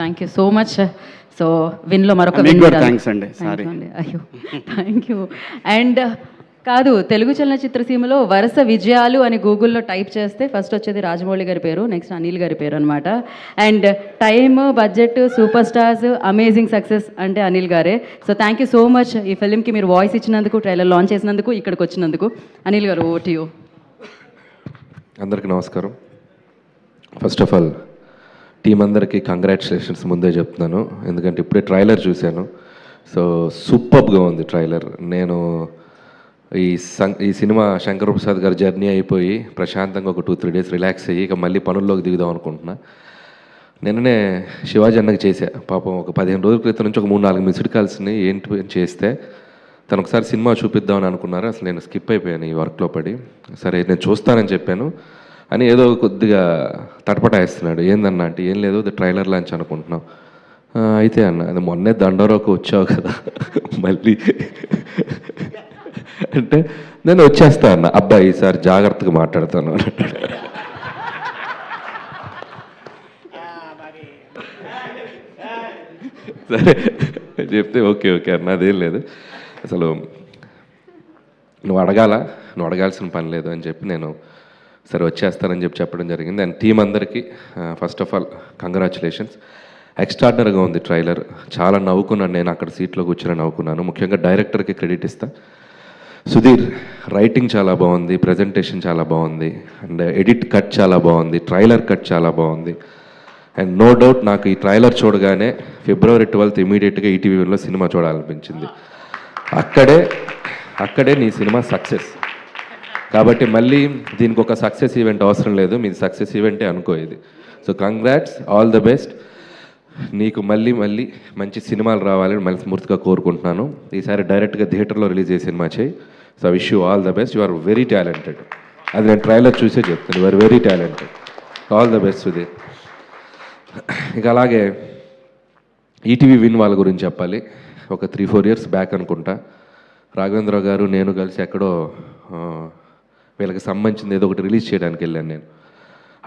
Thank you so much. So విన్లో మరొక thanks అండి. సారీ. అయ్యో థ్యాంక్ యూ. అండ్ కాదు, తెలుగు చలనచిత్ర సీమలో వరుస విజయాలు అని గూగుల్లో టైప్ చేస్తే ఫస్ట్ వచ్చేది రాజమౌళి గారి పేరు, నెక్స్ట్ అనిల్ గారి పేరు అనమాట. And time, budget, super stars, amazing success అంటే అనిల్ గారే. So thank you so much ఈ ఫిలింకి మీరు వాయిస్ ఇచ్చినందుకు, ట్రైలర్ లాంచ్ చేసినందుకు, ఇక్కడికి వచ్చినందుకు. అనిల్ గారు, ఓ టు యూ. అందరికీ నమస్కారం. ఫస్ట్ ఆఫ్ ఆల్ టీం అందరికీ కంగ్రాచులేషన్స్ ముందే చెప్తున్నాను, ఎందుకంటే ఇప్పుడే ట్రైలర్ చూశాను. సో సూపర్గా ఉంది ట్రైలర్. నేను ఈ సినిమా శంకర్ ప్రసాద్ గారి జర్నీ అయిపోయి ప్రశాంతంగా ఒక 2-3 డేస్ రిలాక్స్ అయ్యి ఇక మళ్ళీ పనుల్లోకి దిగుదాం అనుకుంటున్నా. నిన్ననే శివాజీ అన్నకి చేశా. పాపం ఒక 15 రోజుల క్రితం నుంచి ఒక 3-4 మిస్డ్ కాల్స్ని ఏంటి చేస్తే తను ఒకసారి సినిమా చూపిద్దామని అనుకున్నారు. అసలు నేను స్కిప్ అయిపోయాను ఈ వర్క్లో పడి. సరే నేను చూస్తానని చెప్పాను అని ఏదో కొద్దిగా తటపటాయిస్తున్నాడు. ఏందన్నా అంటే ఏం లేదు, అది ట్రైలర్ లాంచ్ అనుకుంటున్నాం. అయితే అన్న అది మొన్నే దండోరాకు వచ్చావు కదా మళ్ళీ అంటే నేను వచ్చేస్తా అన్న. అబ్బాయి ఈసారి జాగ్రత్తగా మాట్లాడతాను. సరే చెప్తే ఓకే ఓకే అన్న, అదేం లేదు, అసలు నువ్వు అడగాల్సిన పని లేదు అని చెప్పి నేను సరే వచ్చేస్తానని చెప్పడం జరిగింది. అండ్ టీం అందరికీ ఫస్ట్ ఆఫ్ ఆల్ కంగ్రాచులేషన్స్. ఎక్స్ట్రాడినరీగా ఉంది ట్రైలర్. చాలా నవ్వుకున్నాను, నేను అక్కడ సీట్లో కూర్చొని నవ్వుకున్నాను. ముఖ్యంగా డైరెక్టర్కి క్రెడిట్ ఇస్తా. సుధీర్ రైటింగ్ చాలా బాగుంది, ప్రజెంటేషన్ చాలా బాగుంది, అండ్ ఎడిట్ కట్ చాలా బాగుంది, ట్రైలర్ కట్ చాలా బాగుంది. అండ్ నో డౌట్ నాకు ఈ ట్రైలర్ చూడగానే February 12th ఇమీడియట్గా ఈటీవీలో సినిమా చూడాలనిపించింది. అక్కడే నీ సినిమా సక్సెస్. కాబట్టి మళ్ళీ దీనికి ఒక సక్సెస్ ఈవెంట్ అవసరం లేదు, మీది సక్సెస్ ఈవెంటే అనుకో ఇది. So congrats, all the best. నీకు మళ్ళీ మంచి సినిమాలు రావాలని మనస్ఫూర్తిగా కోరుకుంటున్నాను. ఈసారి డైరెక్ట్గా థియేటర్లో రిలీజ్ చేసే సినిమా చేయి. So wish you all the best. You are very talented. అది నేను ట్రైలర్ చూసే చెప్తాను, you are very talented. All the best Sudhir. ఇక అలాగే ఈటీవీ విన్ వాళ్ళ గురించి చెప్పాలి. ఒక 3-4 ఇయర్స్ బ్యాక్ అనుకుంటా రాఘవేంద్ర గారు నేను కలిసి ఎక్కడో వీళ్ళకి సంబంధించింది ఏదో ఒకటి రిలీజ్ చేయడానికి వెళ్ళాను. నేను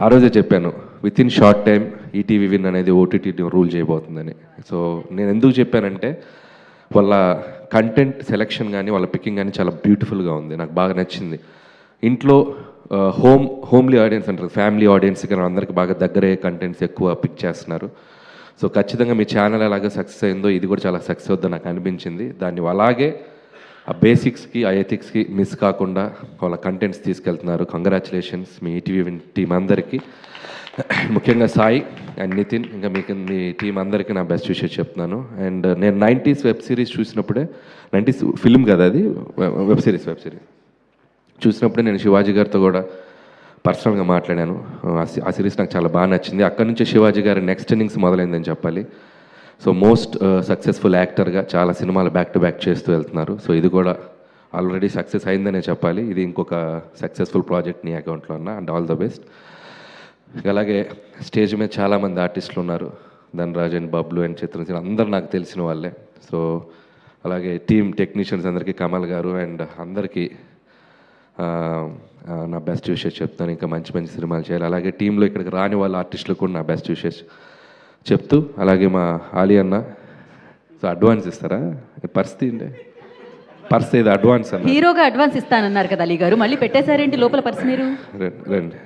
ఆ రోజే చెప్పాను with in short time ETV win అనేది ఓటీటీ రూల్ చేయబోతుందని. సో నేను ఎందుకు చెప్పానంటే వాళ్ళ కంటెంట్ సెలెక్షన్ కానీ వాళ్ళ పికింగ్ కానీ చాలా బ్యూటిఫుల్గా ఉంది, నాకు బాగా నచ్చింది. ఇంట్లో హోమ్లీ ఆడియన్స్ అంటారు, ఫ్యామిలీ ఆడియన్స్ కానీ అందరికీ బాగా దగ్గరే కంటెంట్స్ ఎక్కువ పిక్ చేస్తున్నారు. సో ఖచ్చితంగా మీ ఛానల్ ఎలాగ సక్సెస్ అయిందో ఇది కూడా చాలా సక్సెస్ అవుతుందని నాకు అనిపించింది. దాన్ని అలాగే ఆ బేసిక్స్కి ఆ ఎథిక్స్కి మిస్ కాకుండా వాళ్ళ కంటెంట్స్ తీసుకెళ్తున్నారు. కంగ్రాచులేషన్స్ మీ ఈటీవీ టీం అందరికీ, ముఖ్యంగా సాయి అండ్ నితిన్, ఇంకా మీకు మీ టీం అందరికీ నా బెస్ట్ విషెస్ చెప్తున్నాను. అండ్ నేను 90s వెబ్ సిరీస్ చూసినప్పుడే, 90s ఫిల్మ్ కదా అది, వెబ్ సిరీస్ చూసినప్పుడే నేను శివాజీ గారితో కూడా పర్సనల్గా మాట్లాడాను. ఆ సిరీస్ నాకు చాలా బాగా నచ్చింది. అక్కడి నుంచి శివాజీ గారి నెక్స్ట్ ఇన్నింగ్స్ మొదలైందని చెప్పాలి. సో మోస్ట్ సక్సెస్ఫుల్ యాక్టర్గా చాలా సినిమాలు బ్యాక్ టు బ్యాక్ చేస్తూ వెళ్తున్నారు. సో ఇది కూడా ఆల్రెడీ సక్సెస్ అయిందనే చెప్పాలి. ఇది ఇంకొక సక్సెస్ఫుల్ ప్రాజెక్ట్ నీ అకౌంట్లో ఉన్న. And all the best. అలాగే స్టేజ్ మీద చాలామంది ఆర్టిస్టులు ఉన్నారు, ధనరాజ్ అండ్ బబ్లు అండ్ చిత్రసేన, అందరు నాకు తెలిసిన వాళ్ళే. సో అలాగే టీమ్ టెక్నీషియన్స్ అందరికీ, కమల్ గారు అండ్ అందరికీ నా బెస్ట్ విషెస్ చెప్తాను. ఇంకా మంచి సినిమాలు చేయాలి. అలాగే టీంలో ఇక్కడికి రాని వాళ్ళ ఆర్టిస్టులకు కూడా నా బెస్ట్ విషెస్ చెప్తూ, అలాగే మా ఆలి అన్న, సో అడ్వాన్స్ ఇస్తారా? పరిస్థితి పర్స్ ఏదో అడ్వాన్స్ అన్న, హీరోగా అడ్వాన్స్ ఇస్తానన్నారు కదా అలీ గారు, మళ్ళీ పెట్టేశారేంటి లోపల పర్స్ మీరు? రండి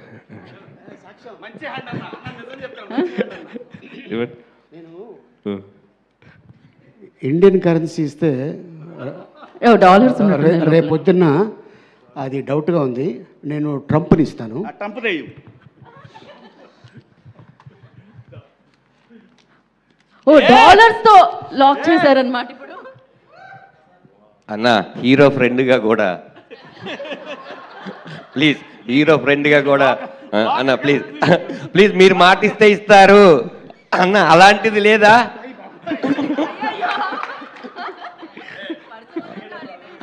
ఇండియన్ కరెన్సీ ఇస్తే డాలర్స్ రేపు పొద్దున్న అది డౌట్గా ఉంది. నేను ట్రంప్ని ఇస్తాను. ఓ డాలర్స్ తో లాక్ చేశారన్నమాట. ఇప్పుడు అన్న హీరో ఫ్రెండ్గా కూడా ప్లీజ్, హీరో ఫ్రెండ్గా కూడా అన్న ప్లీజ్ మీరు మాటిస్తే ఇస్తారు అన్న, అలాంటిది లేదా?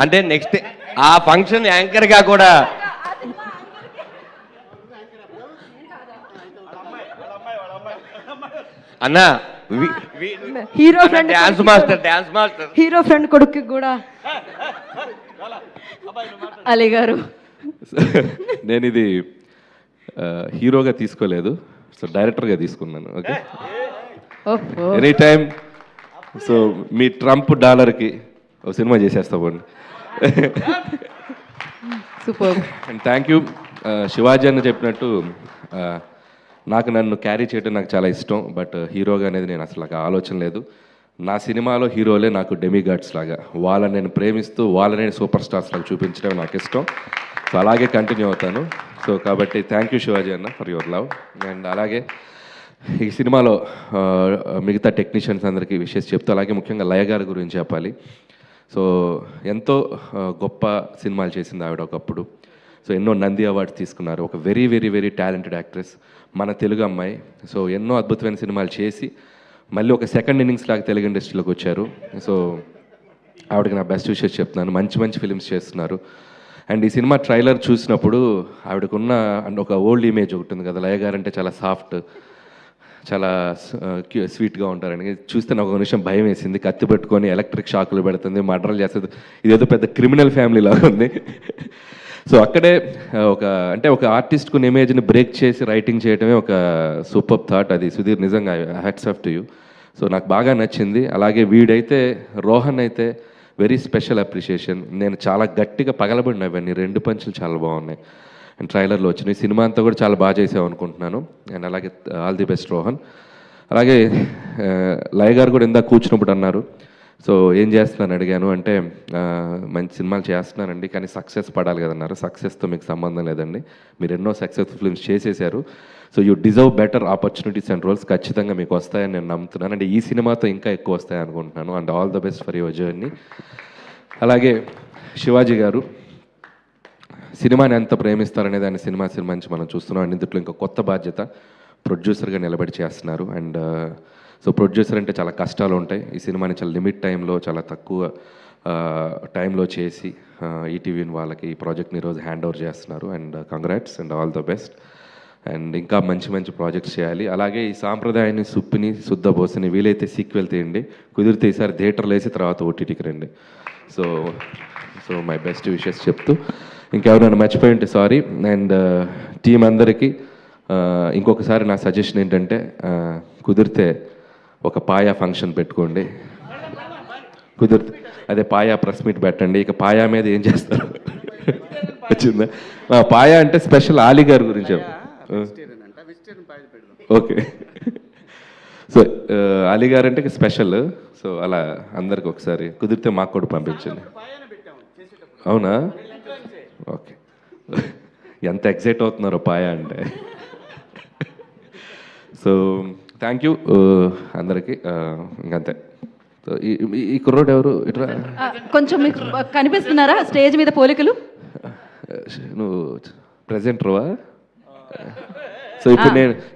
అంటే నెక్స్ట్ ఆ ఫంక్షన్ యాంకర్గా కూడా అన్న hero friend, dance master hero friend కొడుకు కూడా అలీ గారు. నేను ఇది హీరోగా తీసుకోలేదు, సో డైరెక్టర్గా తీసుకున్నాను. ఓకే, ఓహో ఎనీ టైం. సో మీ ట్రంప్ డాలర్కి ఒక సినిమా చేసేస్తా పోండి. Super. And thank you. Shivaji అన్న చెప్పినట్టు నన్ను క్యారీ చేయడం నాకు చాలా ఇష్టం. బట్ హీరోగా అనేది నేను అసలు నాకు ఆలోచన లేదు. నా సినిమాలో హీరోలే నాకు డెమిగాడ్స్ లాగా, వాళ్ళని నేను ప్రేమిస్తూ వాళ్ళని సూపర్ స్టార్స్ లాగా చూపించడం నాకు ఇష్టం. సో అలాగే కంటిన్యూ అవుతాను. సో కాబట్టి థ్యాంక్ యూ శివాజీ అన్న ఫర్ యువర్ లవ్. అండ్ అలాగే ఈ సినిమాలో మిగతా టెక్నీషియన్స్ అందరికీ విషెస్ చెప్తూ, అలాగే ముఖ్యంగా లయ గారి గురించి చెప్పాలి. సో ఎంతో గొప్ప సినిమాలు చేసింది ఆవిడ ఒకప్పుడు. సో ఎన్నో నంది అవార్డ్స్ తీసుకున్నారు. ఒక very very very talented actress, మన తెలుగు అమ్మాయి. సో ఎన్నో అద్భుతమైన సినిమాలు చేసి మళ్ళీ ఒక సెకండ్ ఇన్నింగ్స్ లాగా తెలుగు ఇండస్ట్రీలోకి వచ్చారు. సో ఆవిడకి నా బెస్ట్ విషెస్ చెప్తున్నాను. మంచి మంచి ఫిల్మ్స్ చేస్తున్నారు. అండ్ ఈ సినిమా ట్రైలర్ చూసినప్పుడు ఆవిడకున్న ఒక ఓల్డ్ ఇమేజ్ ఒకటి ఉంది కదా, లయ గారు అంటే చాలా సాఫ్ట్, చాలా స్వీట్గా ఉంటారని చూస్తే నాకు ఒక నిమిషం భయం వేసింది. కత్తి పెట్టుకొని ఎలక్ట్రిక్ షాకులు పెడుతుంది, మర్డర్లు చేస్తుంది, ఇదేదో పెద్ద క్రిమినల్ ఫ్యామిలీ లాగా ఉంది. సో అక్కడే ఒక ఆర్టిస్ట్కున్న ఇమేజ్ని బ్రేక్ చేసి రైటింగ్ చేయడమే ఒక సూపర్ థాట్. అది సుధీర్, నిజంగా hats off to you. So నాకు బాగా నచ్చింది. అలాగే వీడైతే రోహన్ అయితే వెరీ స్పెషల్ అప్రిషియేషన్. నేను చాలా గట్టిగా పగలబడిన అవన్నీ 2 పంచులు చాలా బాగున్నాయి. అండ్ ట్రైలర్లో వచ్చినాయి. సినిమా అంతా కూడా చాలా బాగా చేసావు అనుకుంటున్నాను. అండ్ అలాగే ఆల్ ది బెస్ట్ రోహన్. అలాగే లయ గారు కూడా ఇందాక కూర్చున్నప్పుడు అన్నారు, సో ఏం చేస్తున్నాను అడిగాను. అంటే మంచి సినిమాలు చేస్తున్నానండి, కానీ సక్సెస్ పడాలి కదన్నారు. సక్సెస్తో మీకు సంబంధం లేదండి, మీరు ఎన్నో సక్సెస్ఫుల్ ఫిల్మ్స్ చేసేసారు. So you deserve better opportunities and roles. ఖచ్చితంగా మీకు వస్తాయని నేను నమ్ముతున్నాను. అంటే ఈ సినిమాతో ఇంకా ఎక్కువ వస్తాయి అనుకుంటున్నాను. And all the best for your journey. అలాగే శివాజీ గారు సినిమాని ఎంత ప్రేమిస్తారనేది ఆయన సినిమా నుంచి మనం చూస్తున్నాం. అండ్ ఇందులో ఇంకా కొత్త బాధ్యత, ప్రొడ్యూసర్గా నిలబడి చేస్తున్నారు. అండ్ సో ప్రొడ్యూసర్ అంటే చాలా కష్టాలు ఉంటాయి. ఈ సినిమాని చాలా లిమిట్ టైంలో, చాలా తక్కువ టైంలో చేసి ఈటీవీ వాళ్ళకి ఈ ప్రాజెక్ట్ని ఈరోజు హ్యాండ్ ఓవర్ చేస్తున్నారు. And congrats and all the best. And ఇంకా మంచి మంచి ప్రాజెక్ట్స్ చేయాలి. అలాగే ఈ సాంప్రదాయాన్ని సుప్పిని శుద్ధబోసిని వీలైతే సీక్వెల్ తీయండి, కుదిరితే ఈసారి థియేటర్లో వేసి తర్వాత ఓటీటీకి రండి. సో మై బెస్ట్ విషెస్ చెప్తూ, ఇంకెవరైనా మర్చిపోయి ఉంటే సారీ. అండ్ టీం అందరికీ ఇంకొకసారి నా సజెషన్ ఏంటంటే, కుదిరితే ఒక పాయా ఫంక్షన్ పెట్టుకోండి. కుదిరితే అదే పాయా ప్రెస్ మీట్ పెట్టండి. ఇక పాయా మీద ఏం చేస్తారు వచ్చిందా? పాయా అంటే స్పెషల్ ఆలీ గారి గురించి. ఓకే. సో అలీ గారు అంటే స్పెషల్. సో అలా అందరికి ఒకసారి కుదిరితే మాకు కూడా పంపించండి. అవునా? ఓకే. ఎంత ఎక్సైట్ అవుతున్నారో పాయా అంటే. సో థ్యాంక్ యూ అందరికీ. ఇంకంతే. సో ఈ కుర్రోడు ఎవరు? ఇట్లా కొంచెం మీకు కనిపిస్తున్నారా స్టేజ్ మీద పోలికలు? నువ్వు ప్రెజెంటర్వా? సో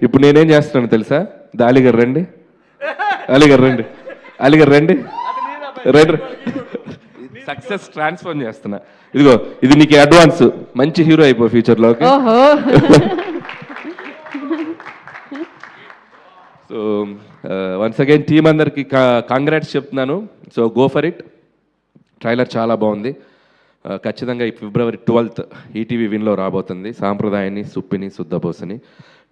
ఇప్పుడు నేనేం చేస్తున్నాను తెలుసా? అలీగారు రండి, అలీగారు రండి, అలీగారు రండి, రండి. సక్సెస్ ట్రాన్స్ఫర్ చేస్తున్నా. ఇదిగో ఇది నీకు అడ్వాన్స్. మంచి హీరో అయిపో ఫ్యూచర్లో. ఓహో. సో వన్స్ అగైన్ టీం అందరికి కాంగ్రాట్స్ చెప్తున్నాను. So go for it. Trailer చాలా బాగుంది. ఖచ్చితంగా ఈ February 12th ఈటీవీ విన్లో రాబోతుంది. సాంప్రదాయాన్ని సుప్పిని శుద్ధబోసని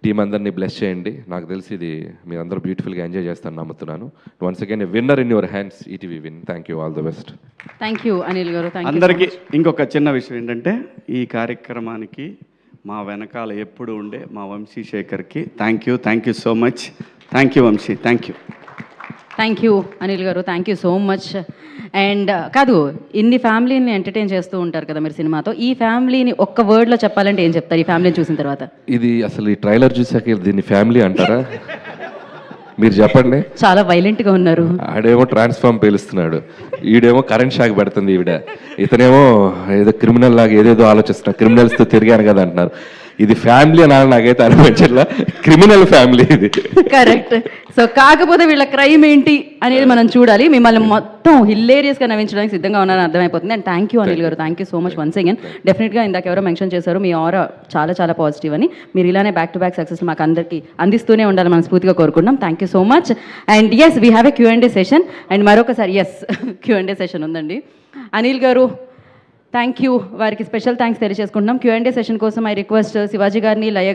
టీం అందరినీ బ్లెస్ చేయండి. నాకు తెలిసి ఇది మీరందరూ బ్యూటిఫుల్గా ఎంజాయ్ చేస్తారని నమ్ముతున్నాను. Once again winner in your hands ETV win. Thank you, all the best. Thank you Anil గారు. అందరికీ ఇంకొక చిన్న విషయం ఏంటంటే, ఈ కార్యక్రమానికి మా వెనకాల ఎప్పుడు ఉండే మా వంశీ శేఖర్కి thank you so much. Thank you Vamshi, thank you Anil గారు. Thank you so much. And కాదు, ఇన్ని ఫ్యామిలీని ఎంటర్టైన్ చేస్తూ ఉంటారు కదా మీరు సినిమాతో. ఈ ఫ్యామిలీని ఒక్క వర్డ్లో చెప్పాలంటే ఏం చెప్తారు ఈ ఫ్యామిలీని చూసిన తర్వాత? ఇది అసలు ఈ ట్రైలర్ చూసాక దీన్ని ఫ్యామిలీ అంటారా? మీరు చెప్పండి. చాలా వైలెంట్గా ఉన్నారు. ఆడేమో ట్రాన్స్ఫార్మ్ పేలుస్తున్నాడు, ఈడేమో కరెంట్ షాక్ పెడుతుంది ఈవిడ, ఇతనేమో ఏదో క్రిమినల్ లాగా ఏదేదో ఆలోచిస్తున్నారు, క్రిమినల్స్తో తిరిగాను కదా అంటున్నారు. ఇది ఫ్యామిలీ అని నాకైతే అనిపించట్లా, క్రిమినల్ ఫ్యామిలీ ఇది. కరెక్ట్. సో కాకపోతే వీళ్ళ క్రైమ్ ఏంటి అనేది మనం చూడాలి. మిమ్మల్ని మొత్తం హిల్లేరియస్గా నవ్వించడానికి సిద్ధంగా ఉన్నారని అర్థమైపోతుంది. అండ్ థ్యాంక్ యూ అనిల్ గారు, thank you so much once again. డెఫినెట్గా ఇందాక ఎవరో మెన్షన్ చేశారు మీ ఆరా చాలా చాలా పాజిటివ్ అని. మీరు ఇలానే బ్యాక్ టు బ్యాక్ సక్సెస్ మాకు అందరికీ అందిస్తూనే ఉండాలి మనం స్ఫూర్తిగా కోరుకుంటున్నాం. Thank you so much. And yes, we have a Q&A session. And మరొకసారి Q&A సెషన్ ఉందండి. అనిల్ గారు థ్యాంక్ యూ, వారికి స్పెషల్ థ్యాంక్స్ తెలియజేసుకుంటున్నాం. Q&A సెషన్ కోసం ఐ రిక్వెస్ట్ శివాజీ గారిని, లయ